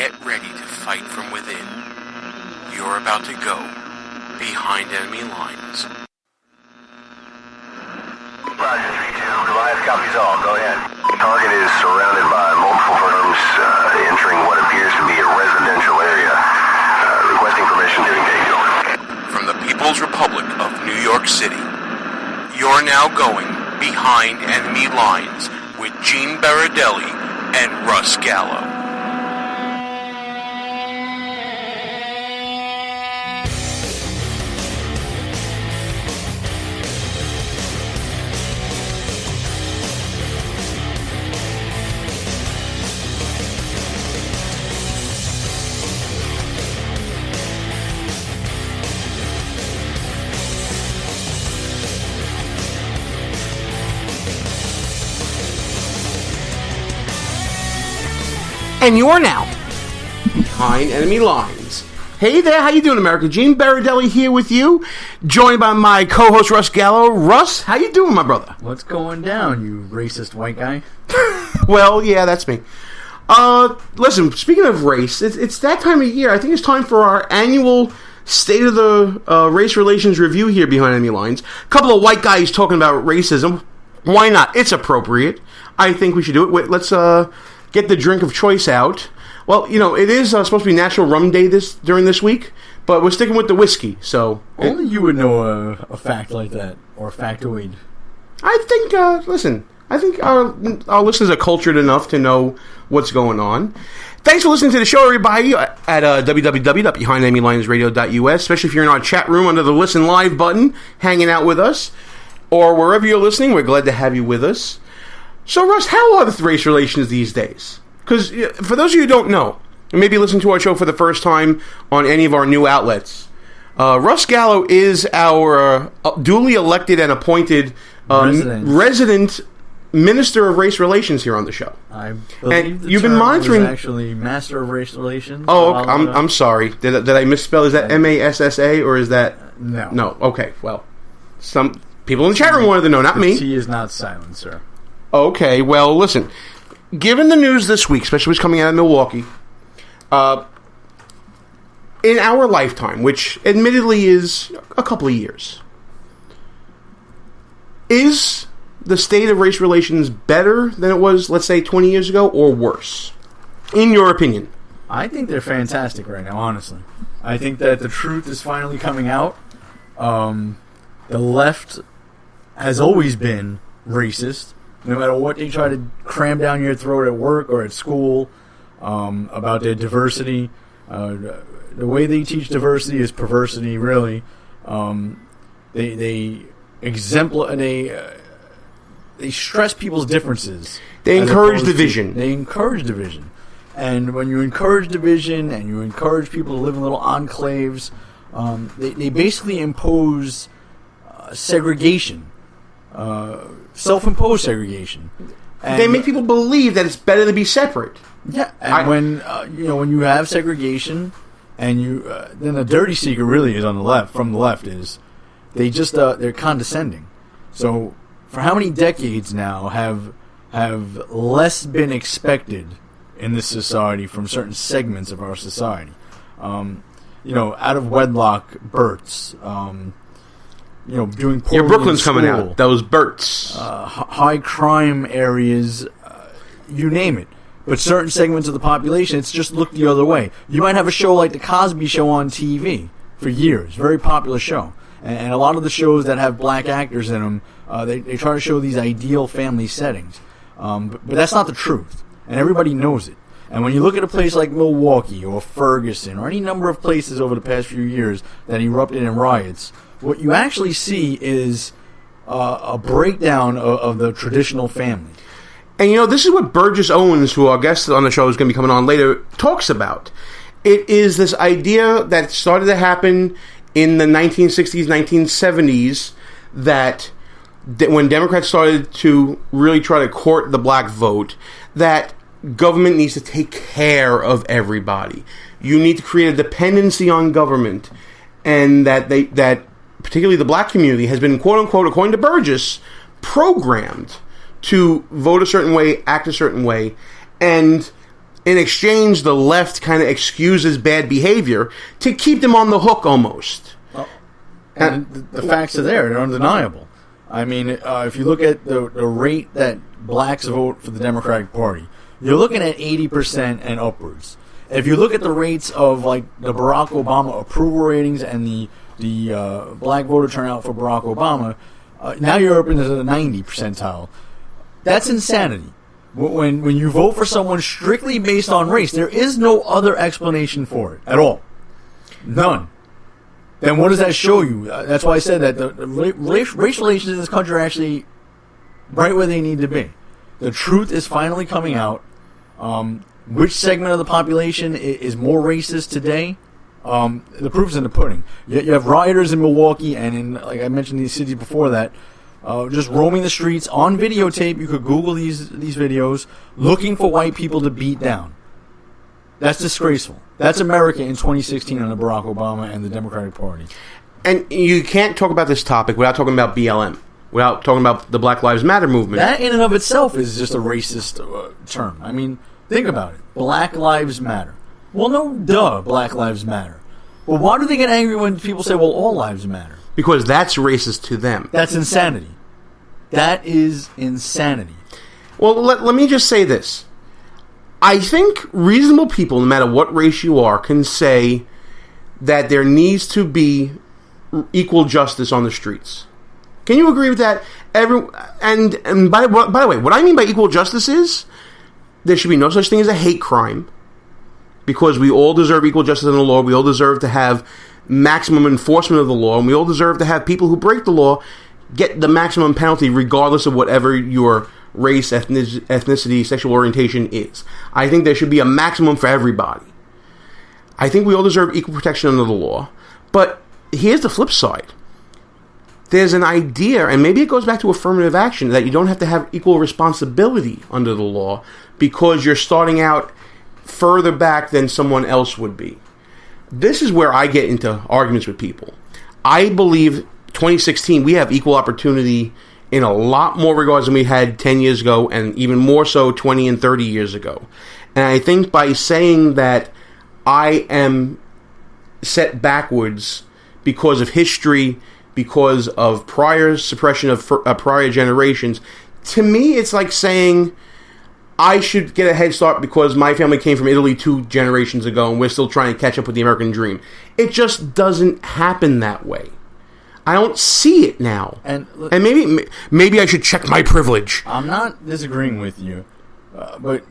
get ready to fight from within. You're about to go behind enemy lines. Roger, 3-2. Goliath copies all. Go ahead. Target is surrounded by multiple firms entering what appears to be a residential area. Requesting permission to engage. From the People's Republic of New York City, you're now going behind enemy lines with Gene Baradelli and Russ Gallo. And you're now behind enemy lines. Hey there, how you doing, America? Gene Baradelli here with you, joined by my co-host Russ Gallo. Russ, how you doing, my brother? What's going down, you racist white guy? Well, yeah, that's me. Listen, speaking of race, it's that time of year. I think it's time for our annual State of the Race Relations Review here behind enemy lines. A couple of white guys talking about racism. Why not? It's appropriate. I think we should do it. Wait, let's get the drink of choice out. Well, you know, it is supposed to be National Rum Day during this week, but we're sticking with the whiskey, so... Only you would know a fact like that, or a factoid. I think, listen, I think our listeners are cultured enough to know what's going on. Thanks for listening to the show, everybody, at www.behindenemylinesradio.us, especially if you're in our chat room under the Listen Live button, hanging out with us, or wherever you're listening, we're glad to have you with us. So, Russ, how are the race relations these days? Because for those of you who don't know, and maybe listen to our show for the first time on any of our new outlets, Russ Gallo is our duly elected and appointed resident Minister of Race Relations here on the show. I believe the you've term been monitoring... was actually Master of Race Relations. Oh, okay. I'm sorry. Did I misspell? Is that MASSA or is that... No. No, okay, well, some people in the chat room wanted to know, not me. The T is not silent, sir. Okay, well, listen. Given the news this week, especially what's coming out of Milwaukee, in our lifetime, which admittedly is a couple of years, is the state of race relations better than it was, let's say, 20 years ago, or worse? In your opinion? I think they're fantastic right now, honestly. I think that the truth is finally coming out. The left has always been racist. No matter what they try to cram down your throat at work or at school about their diversity, the way they teach diversity is perversity, really. They stress people's differences. They encourage division. They encourage division. And when you encourage division and you encourage people to live in little enclaves, they basically impose segregation. Self-imposed segregation. And they make people believe that it's better to be separate. Yeah, and when you have segregation, and then the dirty secret really is on the left. From the left is they're condescending. So for how many decades now have less been expected in this society from certain segments of our society? Out of wedlock births. Doing poorly Brooklyn's in coming school, out. Those Burts. High crime areas, you name it. But certain segments of the population, it's just looked the other way. You might have a show like The Cosby Show on TV for years. Very popular show. And a lot of the shows that have black actors in them, they try to show these ideal family settings. But that's not the truth. And everybody knows it. And when you look at a place like Milwaukee or Ferguson or any number of places over the past few years that erupted in riots, what you actually see is a breakdown of the traditional family. And, this is what Burgess Owens, who our guest on the show is going to be coming on later, talks about. It is this idea that started to happen in the 1960s, 1970s, that when Democrats started to really try to court the black vote, that government needs to take care of everybody. You need to create a dependency on government, and that particularly the black community has been, quote unquote, according to Burgess, programmed to vote a certain way, act a certain way, and in exchange, the left kind of excuses bad behavior to keep them on the hook almost. And the facts are there; they're undeniable. I mean, if you look at the rate that blacks vote for the Democratic Party, you're looking at 80% and upwards. If you look at the rates of like the Barack Obama approval ratings and the black voter turnout for Barack Obama, now you're up into the 90 percentile. That's insanity. When you vote for someone strictly based on race, there is no other explanation for it at all. None. Then what does that show you? That's why I said that the race relations in this country are actually right where they need to be. The truth is finally coming out. Which segment of the population is more racist today? The proof's in the pudding. You have rioters in Milwaukee and in, like I mentioned, these cities before that, just roaming the streets on videotape. You could Google these videos, looking for white people to beat down. That's disgraceful. That's America in 2016 under Barack Obama and the Democratic Party. And you can't talk about this topic without talking about BLM, without talking about the Black Lives Matter movement. That in and of itself is just a racist term. I mean, think about it. Black Lives Matter. Well, no, duh, Black Lives Matter. Well, why do they get angry when people say, well, all lives matter? Because that's racist to them. That's insanity. That is insanity. Well, let me just say this. I think reasonable people, no matter what race you are, can say that there needs to be equal justice on the streets. Can you agree with that? And by the way, what I mean by equal justice is there should be no such thing as a hate crime, because we all deserve equal justice in the law. We all deserve to have maximum enforcement of the law, and we all deserve to have people who break the law get the maximum penalty regardless of whatever your race, ethnicity, sexual orientation is. I think there should be a maximum for everybody. I think we all deserve equal protection under the law. But here's the flip side. There's an idea, and maybe it goes back to affirmative action, that you don't have to have equal responsibility under the law because you're starting out further back than someone else would be. This is where I get into arguments with people. I believe 2016 we have equal opportunity in a lot more regards than we had 10 years ago, and even more so 20 and 30 years ago. And I think by saying that I am set backwards because of history, because of prior suppression of prior generations, to me it's like saying I should get a head start because my family came from Italy 2 generations ago and we're still trying to catch up with the American dream. It just doesn't happen that way. I don't see it now. And maybe I should check my privilege. I'm not disagreeing with you, but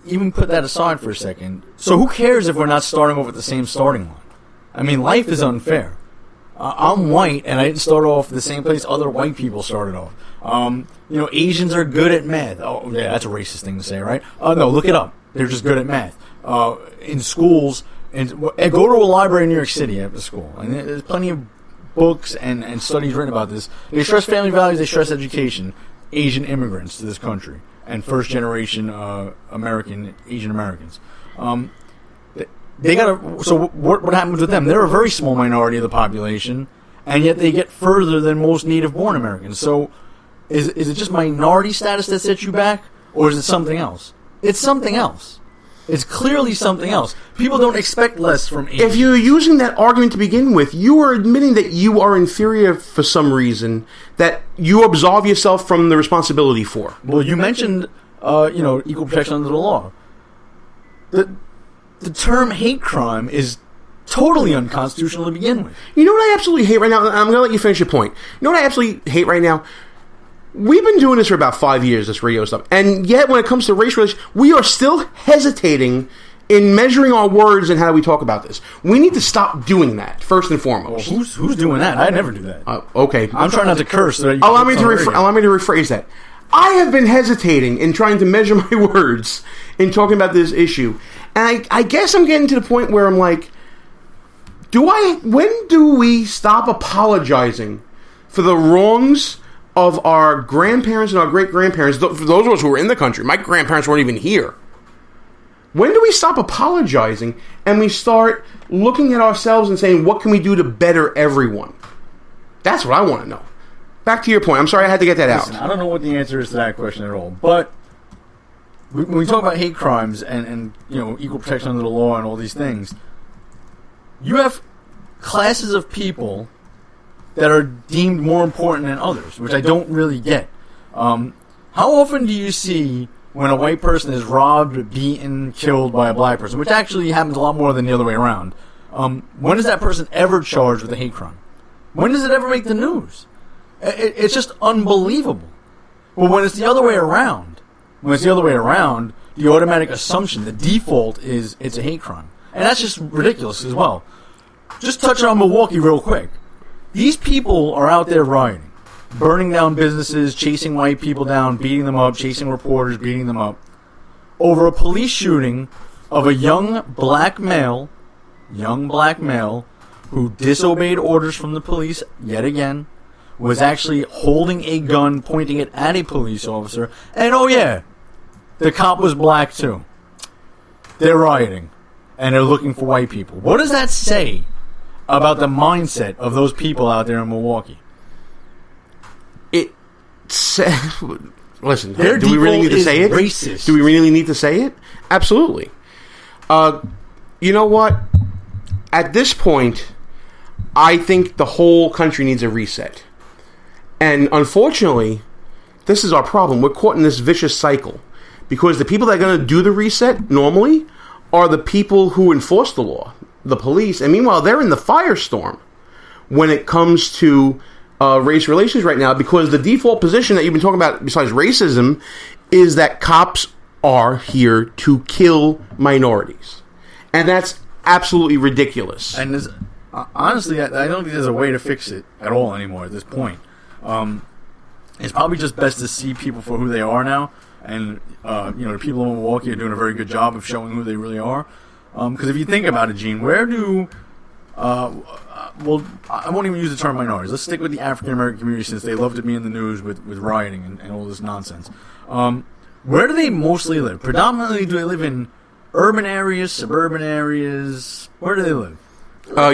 even put that aside for a second. So who cares if we're not starting off at the same starting line? I mean, life is unfair. I'm white, and I didn't start off the same place other white people started off. Asians are good at math. Oh, yeah, that's a racist thing to say, right? No, look it up. They're just good at math. In schools, and go to a library in New York City after school, and there's plenty of books and studies written about this. They stress family values, they stress education. Asian immigrants to this country and first generation Asian Americans. They got so what happens with them? They're a very small minority of the population, and yet they get further than most native-born Americans. So is it just minority status that sets you back, or is it something else? It's something else. It's clearly something else. People don't expect less from Asians. If you're using that argument to begin with, you are admitting that you are inferior for some reason that you absolve yourself from the responsibility for. Well, you mentioned, equal protection under the law. The term hate crime is totally unconstitutional to begin with. You know what I absolutely hate right now? I'm going to let you finish your point. You know what I absolutely hate right now? We've been doing this for about 5 years, this radio stuff, and yet when it comes to race relations, we are still hesitating in measuring our words and how we talk about this. We need to stop doing that, first and foremost. Well, who's doing that? I never do that. Okay. I'm trying not to curse. So allow me to rephrase that. I have been hesitating in trying to measure my words in talking about this issue, and I guess I'm getting to the point where I'm like, when do we stop apologizing for the wrongs of our grandparents and our great-grandparents, for those of us who were in the country? My grandparents weren't even here. When do we stop apologizing and we start looking at ourselves and saying, what can we do to better everyone? That's what I want to know. Back to your point. I'm sorry I had to get that out. I don't know what the answer is to that question at all. But when we talk about hate crimes and equal protection under the law and all these things, you have classes of people that are deemed more important than others, which I don't really get. How often do you see when a white person is robbed, beaten, killed by a black person, which actually happens a lot more than the other way around? When is that person ever charged with a hate crime? When does it ever make the news? It's just unbelievable. Well, when it's the other way around, the automatic assumption, the default is it's a hate crime. And that's just ridiculous as well. Just touching on Milwaukee real quick. These people are out there rioting, burning down businesses, chasing white people down, beating them up, chasing reporters, beating them up, over a police shooting of a young black male who disobeyed orders from the police yet again, was actually holding a gun, pointing it at a police officer, and oh yeah, the cop was black too. They're rioting, and they're looking for white people. What does that say about the mindset of those people out there in Milwaukee? Listen, Their do we really need to say it? Racist. Do we really need to say it? Absolutely. You know what? At this point, I think the whole country needs a reset. And unfortunately, this is our problem. We're caught in this vicious cycle. Because the people that are going to do the reset normally are the people who enforce the law, the police. And meanwhile, they're in the firestorm when it comes to race relations right now, because the default position that you've been talking about besides racism is that cops are here to kill minorities. And that's absolutely ridiculous. And honestly, I don't think there's a way to fix it at all anymore at this point. It's probably just best to see people for who they are now. And, the people in Milwaukee are doing a very good job of showing who they really are. Because if you think about it, Gene, where do... well, I won't even use the term minorities. Let's stick with the African-American community, since they love to be in the news with rioting and all this nonsense. Where do they mostly live? Predominantly, do they live in urban areas, suburban areas? Where do they live?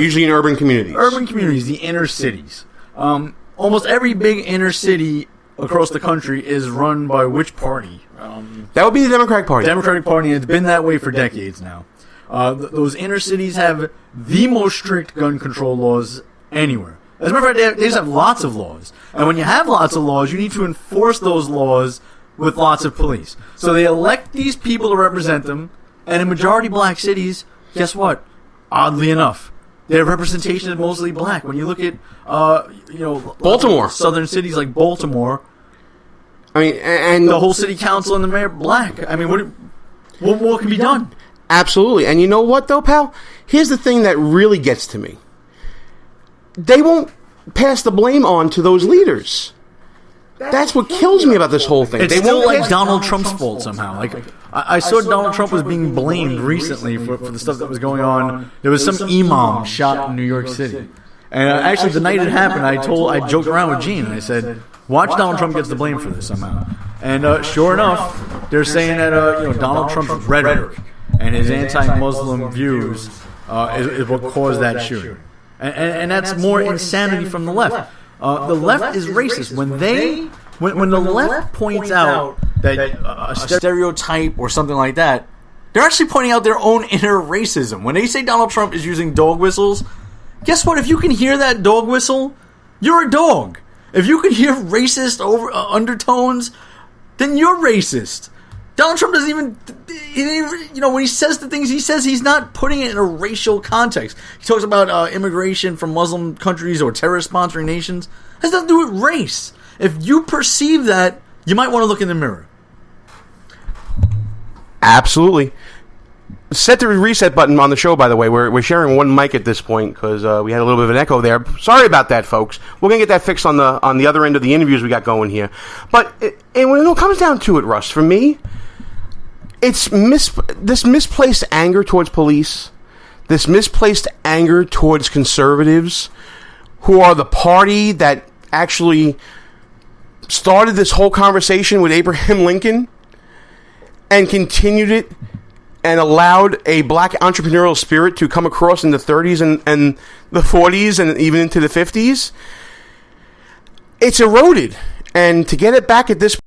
Usually in urban communities. Urban communities, the inner cities. Almost every big inner city across the country is run by which party? That would be the Democratic Party. Democratic Party, and it's been that way for decades now. Those inner cities have the most strict gun control laws anywhere. As a matter of fact, they just have lots of laws. And when you have lots of laws, you need to enforce those laws with lots of police. So they elect these people to represent them, and in majority black cities, guess what? Oddly enough, their representation is mostly black. When you look at, Baltimore, southern cities like Baltimore, I mean, and the whole city council and the mayor black. I mean, what more can be done? Absolutely. And you know what, though, pal? Here's the thing that really gets to me. They won't pass the blame on to those leaders. That's what kills me about this whole thing. It's they still won't like pass- Donald Trump's fault somehow. Like I saw Donald Trump was being blamed recently for the stuff that was going on. There was some imam shot in New York City. And actually, the night it happened, I joked around with Gene, and I said, watch Donald Trump gets the blame for this somehow. And sure enough, they're saying that Donald Trump's rhetoric and his anti-Muslim views is what caused that shooting. And that's more insanity from the left. The left is racist. When the left points out that a stereotype or something like that, they're actually pointing out their own inner racism. When they say Donald Trump is using dog whistles, guess what? If you can hear that dog whistle, you're a dog. If you can hear racist undertones, then you're racist. Donald Trump doesn't even, when he says the things he says, he's not putting it in a racial context. He talks about immigration from Muslim countries or terrorist-sponsoring nations. It has nothing to do with race. If you perceive that, you might want to look in the mirror. Absolutely. Set the reset button on the show, by the way. We're sharing one mic at this point because we had a little bit of an echo there. Sorry about that, folks. We're going to get that fixed on the other end of the interviews we got going here. But when it comes down to it, Russ, for me, it's this misplaced anger towards police, this misplaced anger towards conservatives, who are the party that actually started this whole conversation with Abraham Lincoln and continued it and allowed a black entrepreneurial spirit to come across in the 30s and the 40s and even into the 50s. It's eroded. And to get it back at this